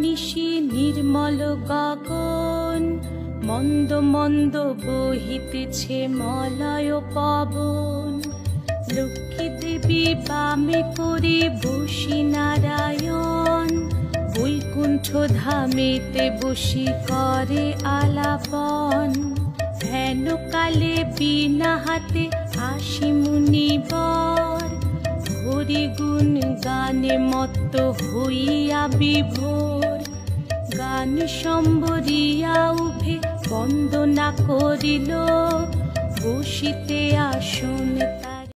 নিশি নির্মল গগন, মন্দ মন্দ বহিতেছে মলয় পবন। লক্ষ্মী দেবী বামে করে বসি নারায়ণ, বৈকুণ্ঠ ধামেতে বসি করে আলাপন। হেন কালে বিনা হাতে আসি মুনিবর, হরি গুণ গানে মত্ত হইয়া বিভোর। গান সম্বরিয়া উভে বন্দনা করিল, বসিতে আসন